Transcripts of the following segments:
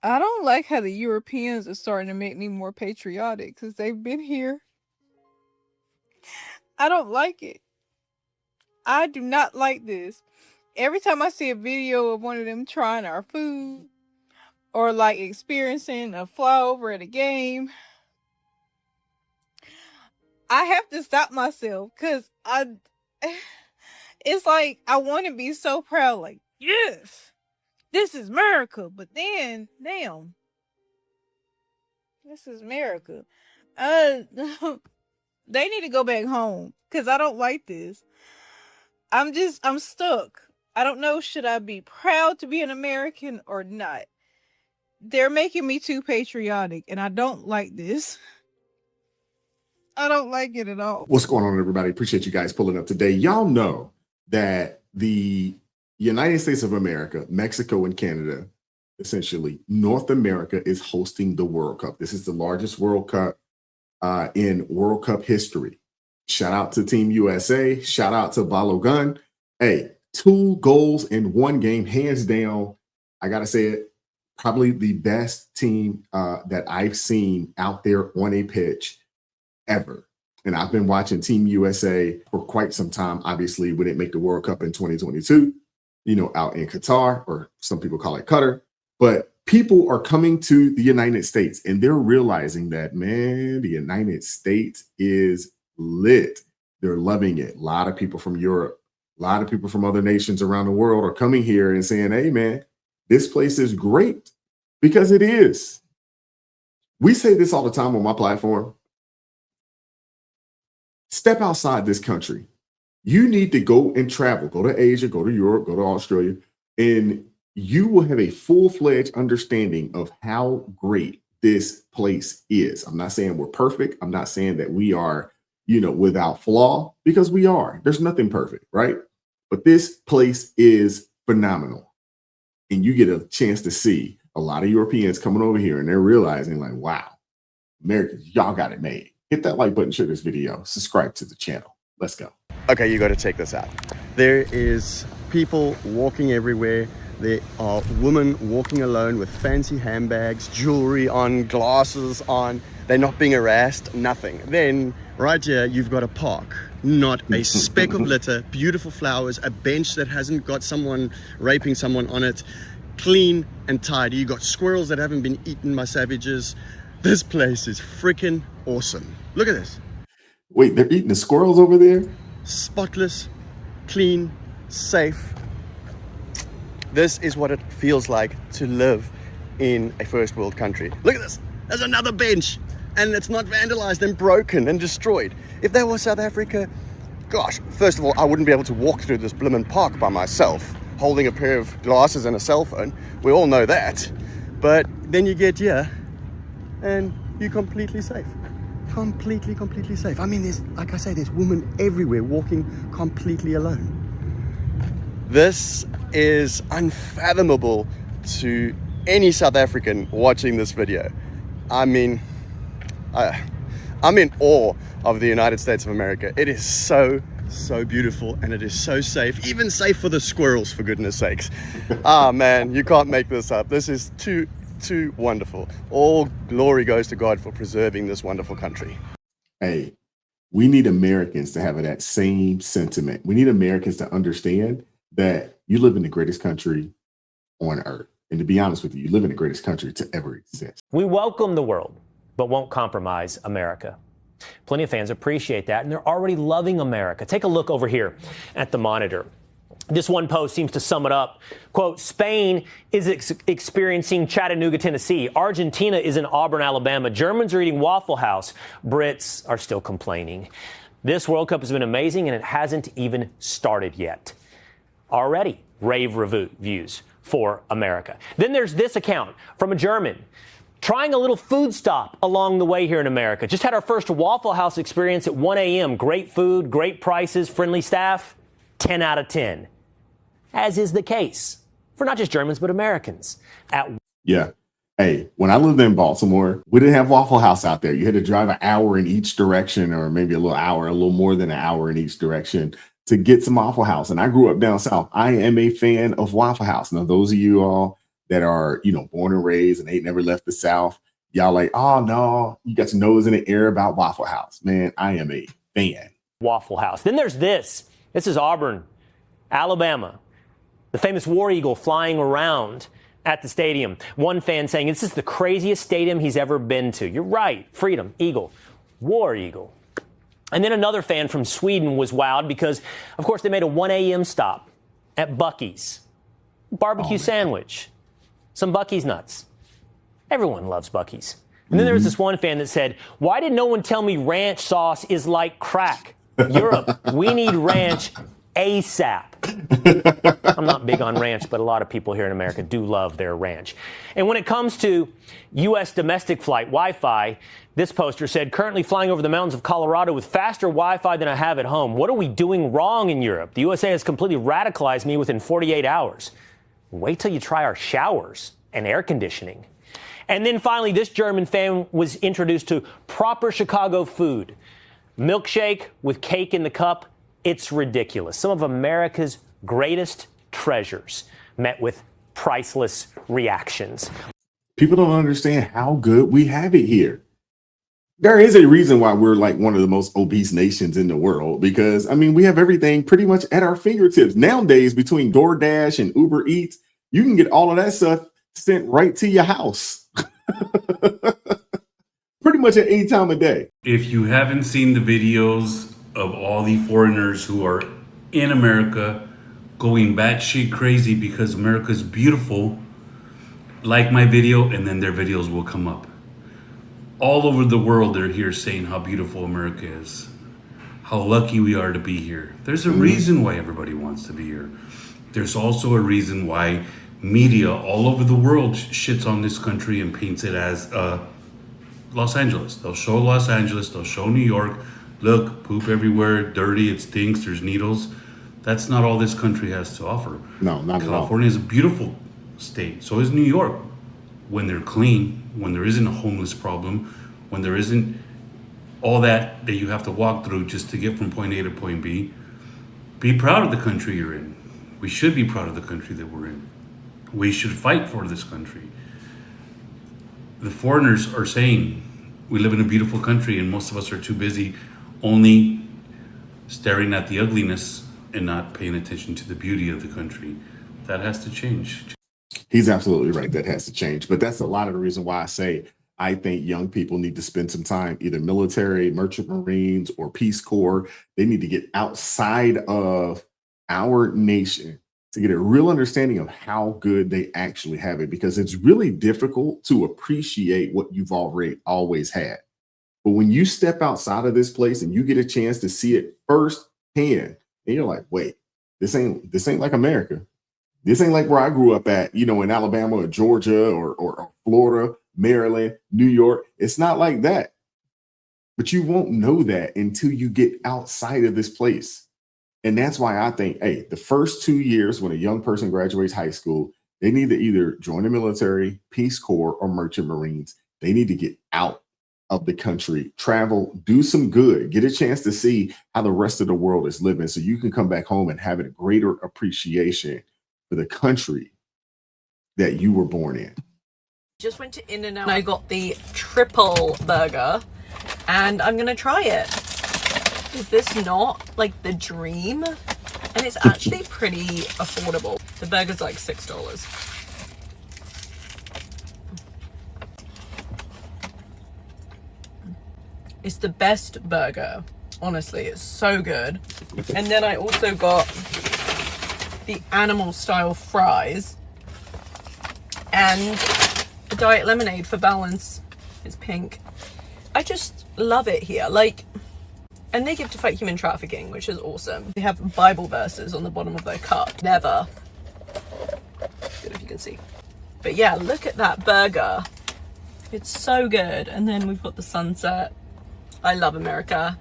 I don't like how the Europeans are starting to make me more patriotic because they've been here. I don't like it. I do not like this. Every time I see a video of one of them trying our food or like experiencing a flyover at a game, I have to stop myself because it's like I want to be so proud, like, yes, this is America. But then, damn, this is America. Uh, they need to go back home because I don't like this. I'm stuck. I don't know, should I be proud to be an American or not? They're making me too patriotic, and I don't like this. I don't like it at all. What's going on, everybody? Appreciate you guys pulling up today. Y'all know that the United States of America, Mexico, and Canada, essentially North America, is hosting the World Cup. This is the largest World Cup in World Cup history. Shout out to Team USA. Shout out to Balogun. Hey, 2 goals in 1 game, hands down. I got to say it, probably the best team that I've seen out there on a pitch ever. And I've been watching Team USA for quite some time. Obviously, we didn't make the World Cup in 2022, out in Qatar, or some people call it Qatar. But people are coming to the United States and they're realizing that, man, the United States is lit. They're loving it. A lot of people from Europe, a lot of people from other nations around the world are coming here and saying, hey, man, this place is great, because it is. We say this all the time on my platform. Step outside this country. You need to go and travel. Go to Asia, go to Europe, go to Australia, and you will have a full-fledged understanding of how great this place is. I'm not saying we're perfect. I'm not saying that we are, without flaw, because we are. There's nothing perfect, right? But this place is phenomenal. And you get a chance to see a lot of Europeans coming over here and they're realizing, like, wow, Americans, y'all got it made. Hit that like button, share this video, subscribe to the channel. Let's go. Okay, you got to check this out. There is people walking everywhere. There are women walking alone with fancy handbags, jewelry on, glasses on. They're not being harassed, nothing. Then right here, you've got a park, not a speck of litter, beautiful flowers, a bench that hasn't got someone raping someone on it, clean and tidy. You got squirrels that haven't been eaten by savages. This place is freaking awesome. Look at this. Wait, they're eating the squirrels over there? Spotless, clean, safe. This is what it feels like to live in a first world country. Look at this. There's another bench, and it's not vandalized and broken and destroyed. If that was South Africa, gosh, first of all, I wouldn't be able to walk through this blimmin' park by myself, holding a pair of glasses and a cell phone. We all know that. But then you get here, and you're completely safe. Completely safe. I mean, like I say, there's women everywhere walking completely alone. This is unfathomable to any South African watching this video. I mean, I'm in awe of the United States of America. It is so beautiful, and it is so safe, even safe for the squirrels, for goodness sakes. Man, you can't make this up. This is too wonderful. All glory goes to God for preserving this wonderful country. Hey, we need Americans to have that same sentiment. We need Americans to understand that you live in the greatest country on earth. And to be honest with you, you live in the greatest country to ever exist. We welcome the world, but won't compromise America. Plenty of fans appreciate that, and they're already loving America. Take a look over here at the monitor. This one post seems to sum it up. Quote, Spain is experiencing Chattanooga, Tennessee. Argentina is in Auburn, Alabama. Germans are eating Waffle House. Brits are still complaining. This World Cup has been amazing, and it hasn't even started yet. Already rave reviews for America. Then there's this account from a German trying a little food stop along the way here in America. Just had our first Waffle House experience at 1 a.m. Great food, great prices, friendly staff. 10 out of 10, as is the case for not just Germans, but Americans. Yeah. Hey, when I lived in Baltimore, we didn't have Waffle House out there. You had to drive an hour in each direction, or maybe a little more than an hour in each direction to get some Waffle House. And I grew up down south. I am a fan of Waffle House. Now, those of you all that are, born and raised and ain't never left the South, y'all like, oh no, you got your nose in the air about Waffle House. Man, I am a fan. Waffle House. Then there's this. This is Auburn, Alabama. The famous War Eagle flying around at the stadium. One fan saying, this is the craziest stadium he's ever been to. You're right. Freedom, Eagle, War Eagle. And then another fan from Sweden was wowed because, of course, they made a 1 a.m. stop at Buc-ee's. Barbecue sandwich. Some Buc-ee's nuts. Everyone loves Buc-ee's. And then there was this one fan that said, why did no one tell me ranch sauce is like crack? Europe, we need ranch ASAP. I'm not big on ranch, but a lot of people here in America do love their ranch. And when it comes to U.S. domestic flight Wi-Fi, this poster said, currently flying over the mountains of Colorado with faster Wi-Fi than I have at home. What are we doing wrong in Europe? The USA has completely radicalized me within 48 hours. Wait till you try our showers and air conditioning. And then finally, this German fan was introduced to proper Chicago food. Milkshake with cake in the cup. It's ridiculous. Some of America's greatest treasures met with priceless reactions. People don't understand how good we have it here. There is a reason why we're like one of the most obese nations in the world, because we have everything pretty much at our fingertips. Nowadays, between DoorDash and Uber Eats, you can get all of that stuff sent right to your house. Pretty much at any time of day. If you haven't seen the videos of all the foreigners who are in America going batshit crazy because America's beautiful, like my video and then their videos will come up. All over the world, they're here saying how beautiful America is, how lucky we are to be here. There's a reason why everybody wants to be here. There's also a reason why media all over the world shits on this country and paints it as Los Angeles. They'll show Los Angeles, they'll show New York. Look, poop everywhere, dirty, it stinks, there's needles. That's not all this country has to offer. No, not at all. California is a beautiful state. So is New York. When they're clean, when there isn't a homeless problem, when there isn't all that you have to walk through just to get from point A to point B, be proud of the country you're in. We should be proud of the country that we're in. We should fight for this country. The foreigners are saying we live in a beautiful country and most of us are too busy only staring at the ugliness and not paying attention to the beauty of the country. That has to change. He's absolutely right. That has to change. But that's a lot of the reason why I say I think young people need to spend some time, either military, merchant marines, or Peace Corps. They need to get outside of our nation to get a real understanding of how good they actually have it, because it's really difficult to appreciate what you've always had. But when you step outside of this place and you get a chance to see it firsthand, and you're like, wait, this ain't like America. This ain't like where I grew up at, in Alabama or Georgia or Florida, Maryland, New York. It's not like that. But you won't know that until you get outside of this place. And that's why I think, hey, the first 2 years when a young person graduates high school, they need to either join the military, Peace Corps, or Merchant Marines. They need to get out of the country, travel, do some good, get a chance to see how the rest of the world is living so you can come back home and have a greater appreciation for the country that you were born in. Just went to In-N-Out. I got the triple burger and I'm gonna try it. Is this not like the dream? And it's actually pretty affordable. The burger's like $6. It's the best burger. Honestly, it's so good. And then I also got the animal style fries and a diet lemonade for balance. It's pink. I just love it here. And they give to fight human trafficking, which is awesome. They have Bible verses on the bottom of their cup. Never. Good if you can see. But yeah, look at that burger. It's so good. And then we've got the sunset. I love America.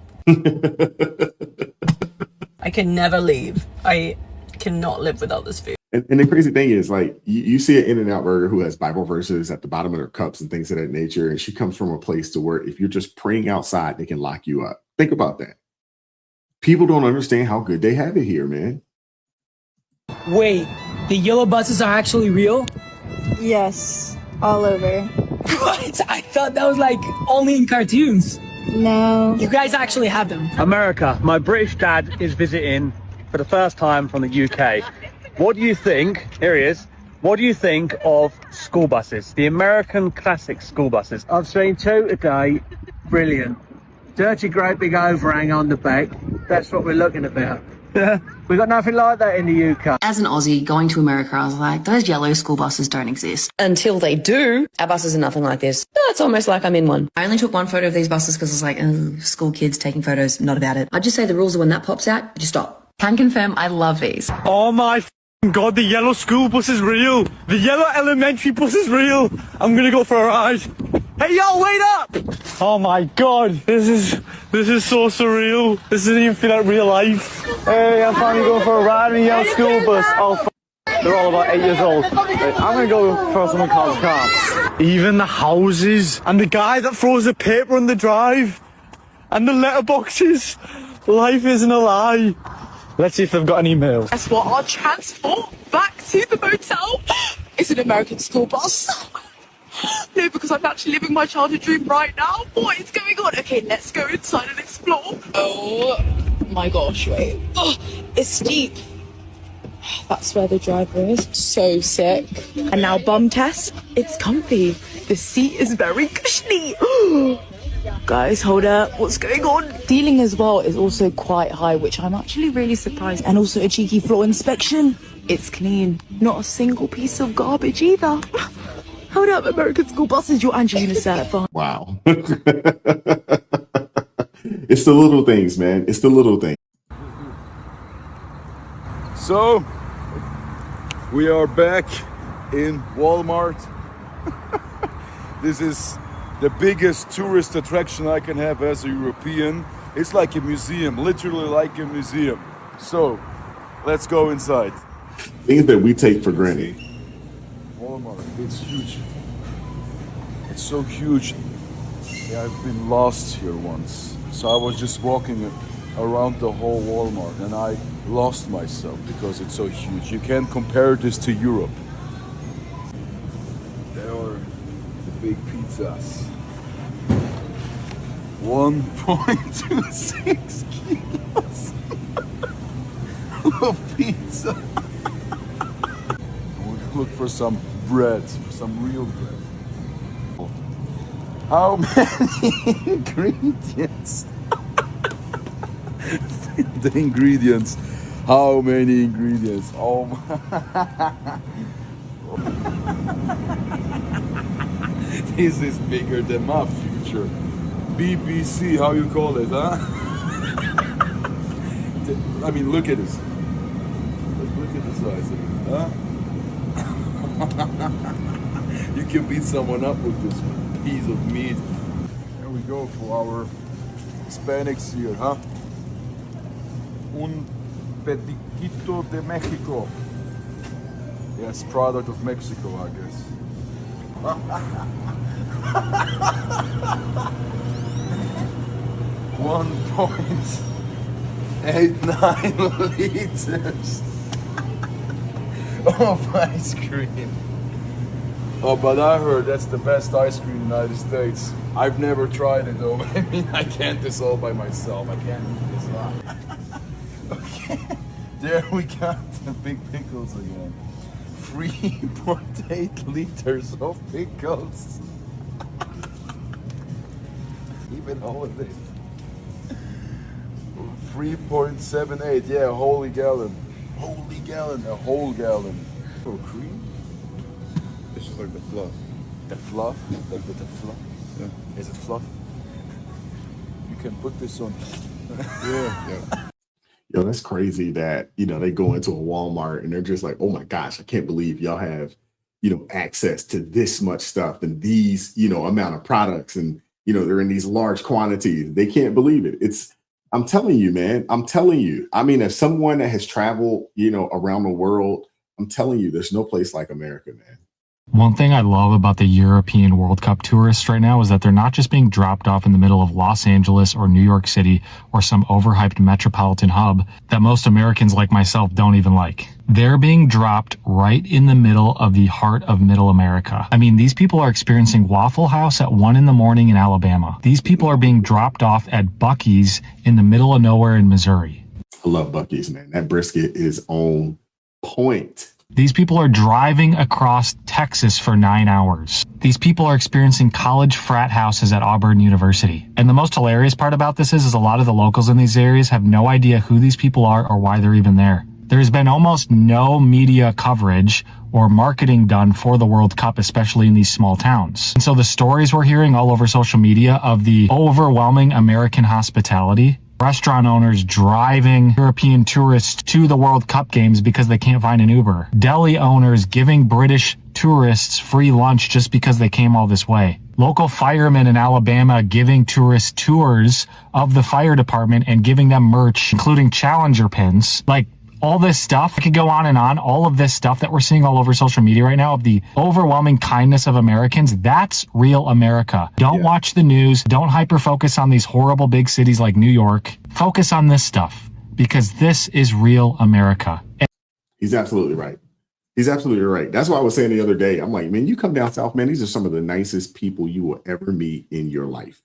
I can never leave. I cannot live without this food. And the crazy thing is, you see an In-N-Out burger who has Bible verses at the bottom of their cups and things of that nature. And she comes from a place to where if you're just praying outside, they can lock you up. Think about that. People don't understand how good they have it here, man. Wait, the yellow buses are actually real? Yes, all over. What? I thought that was like only in cartoons. No. You guys actually have them. America. My British dad is visiting for the first time from the UK. What do you think? Here he is. What do you think of school buses? The American classic school buses. I've seen two today. Brilliant. Dirty, great big overhang on the back. That's what we're looking about. We got nothing like that in the UK. As an Aussie going to America, I was like, those yellow school buses don't exist. Until they do, our buses are nothing like this. It's almost like I'm in one. I only took one photo of these buses because I was like, oh, school kids taking photos, not about it. I'd just say the rules are when that pops out, you stop. Can confirm I love these. Oh my God, the yellow school bus is real. The yellow elementary bus is real. I'm gonna go for a ride. Hey, y'all, wait up! Oh my God, this is so surreal. This doesn't even feel like real life. Hey, I'm finally going for a ride in a yellow school bus. Oh, they're all about 8 years old. I'm gonna go for someone called Cops. Even the houses and the guy that throws the paper on the drive and the letterboxes. Life isn't a lie. Let's see if they've got any mail. Guess what? Our transport back to the motel is an American school bus. No, because I'm actually living my childhood dream right now. What is going on? Okay, let's go inside and explore. Oh my gosh, wait. Oh, it's steep. That's where the driver is. So sick. And now bum test. It's comfy. The seat is very cushiony. Guys, hold up. What's going on? Ceiling as well is also quite high, which I'm actually really surprised. And also a cheeky floor inspection. It's clean. Not a single piece of garbage either. Hold up, American school buses, you're Angelina certified. Wow. It's the little things, man. It's the little things. So, we are back in Walmart. This is the biggest tourist attraction I can have as a European. It's like a museum, literally like a museum. So, let's go inside. Things that we take for granted. Walmart, it's huge. It's so huge. Yeah, I've been lost here once. So I was just walking around the whole Walmart and I lost myself because it's so huge. You can't compare this to Europe. There are the big pizzas. 1.26 kilos of pizza. Look for some bread, for some real bread. How many ingredients? The ingredients. How many ingredients? Oh my. This is bigger than my future. BBC, how you call it, huh? I mean, look at this. Look at the size of it, huh? You can beat someone up with this piece of meat. There we go for our Hispanics here, huh? Un pedicito de Mexico. Yes, product of Mexico, I guess. 1.89 liters of ice cream. Oh, but I heard that's the best ice cream in the United States. I've never tried it though. I mean, I can't do this all by myself. I can't eat this up. Okay, there we got the big pickles again. 3.8 liters of pickles. Even all of it. 3.78, yeah, a whole gallon. Holy gallon, a whole gallon. Oh, cream? This is like the fluff. The fluff? Like with the fluff? Yeah. Is it fluff? You can put this on. Yeah. Yo, that's crazy that, they go into a Walmart and they're just like, oh my gosh, I can't believe y'all have, access to this much stuff and these, amount of products and, they're in these large quantities. They can't believe it. I'm telling you, man, I'm telling you. I mean, as someone that has traveled, around the world, I'm telling you, there's no place like America, man. One thing I love about the European World Cup tourists right now is that they're not just being dropped off in the middle of Los Angeles or New York City or some overhyped metropolitan hub that most Americans like myself don't even like. They're being dropped right in the middle of the heart of middle America. I mean, these people are experiencing Waffle House at 1 a.m. in Alabama. These people are being dropped off at Buc-ee's in the middle of nowhere in Missouri. I love Buc-ee's, man. That brisket is on point. These people are driving across Texas for 9 hours. These people are experiencing college frat houses at Auburn University. And the most hilarious part about this is a lot of the locals in these areas have no idea who these people are or why they're even there. There's been almost no media coverage or marketing done for the World Cup, especially in these small towns. And so the stories we're hearing all over social media of the overwhelming American hospitality, restaurant owners driving European tourists to the World Cup games because they can't find an Uber, deli owners giving British tourists free lunch just because they came all this way, local firemen in Alabama giving tourists tours of the fire department and giving them merch, including Challenger pins. Like, all this stuff, I could go on and on. All of this stuff that we're seeing all over social media right now of the overwhelming kindness of Americans, that's real America. Don't watch the news. Don't hyper-focus on these horrible big cities like New York. Focus on this stuff because this is real America. He's absolutely right. He's absolutely right. That's why I was saying the other day, I'm like, man, you come down south, man, these are some of the nicest people you will ever meet in your life.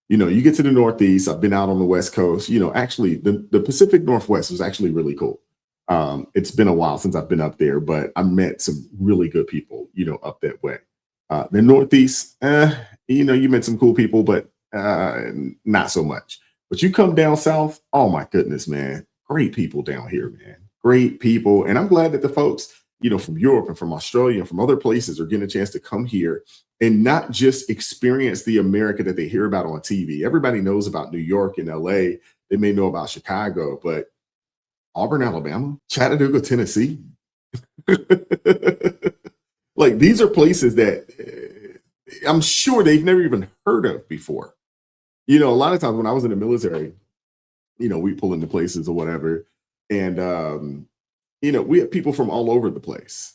You know, you get to the Northeast. I've been out on the West Coast. You know, actually, the Pacific Northwest was actually really cool. It's been a while since I've been up there, but I met some really good people, you know, up that way. The Northeast, you know, you met some cool people, but not so much. But you come down south, oh my goodness, man, great people down here, man, great people. And I'm glad that the folks, you know, from Europe and from Australia and from other places are getting a chance to come here and not just experience the America that they hear about on TV. Everybody knows about New York and LA. They may know about Chicago, but Auburn, Alabama, Chattanooga, Tennessee. Like, these are places that I'm sure they've never even heard of before. You know, a lot of times when I was in the military, you know, we pull into places or whatever. And, you know, we have people from all over the place.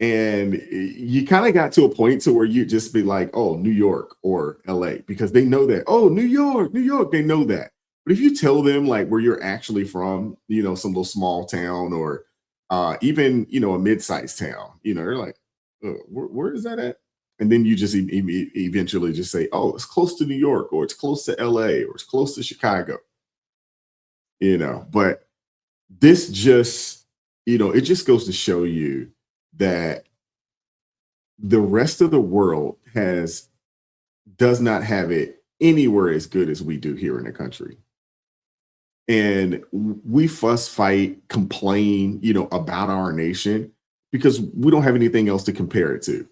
And you kind of got to a point to where you just be like, oh, New York or LA, because they know that, oh, New York, they know that. But if you tell them like where you're actually from, you know, some little small town or even, you know, a mid-sized town, you know, they're like, where is that at? And then you just eventually just say, oh, it's close to New York, or it's close to LA, or it's close to Chicago, you know. But this just, you know, it just goes to show you that the rest of the world does not have it anywhere as good as we do here in the country. And we fuss, fight, complain, you know, about our nation because we don't have anything else to compare it to.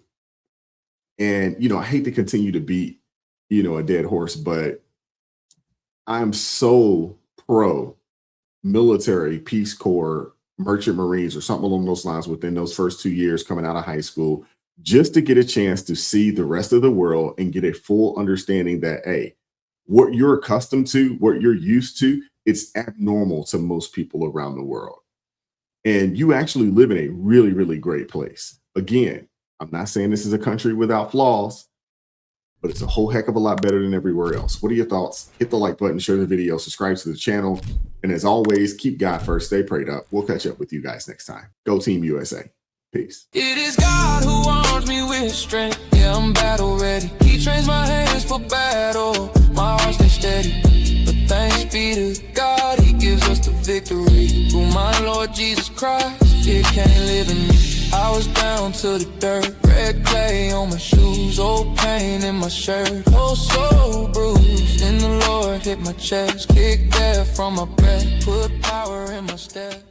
And, you know, I hate to continue to beat, you know, a dead horse, but I'm so pro military, Peace Corps, Merchant Marines, or something along those lines within those first 2 years coming out of high school, just to get a chance to see the rest of the world and get a full understanding that, hey, what you're accustomed to, what you're used to, it's abnormal to most people around the world. And you actually live in a really, really great place. Again, I'm not saying this is a country without flaws, but it's a whole heck of a lot better than everywhere else. What are your thoughts? Hit the like button, share the video, subscribe to the channel. And as always, keep God first, stay prayed up. We'll catch up with you guys next time. Go Team USA. Peace. It is God who arms me with strength. Yeah, I'm battle ready. He trains my hands for battle. My heart stays steady. But thanks be to God, he gives us the victory. Through my Lord Jesus Christ, fear can't live in me. I was down to the dirt, red clay on my shoes, old pain in my shirt, oh so bruised. In the Lord hit my chest, kicked air from my breath, put power in my step.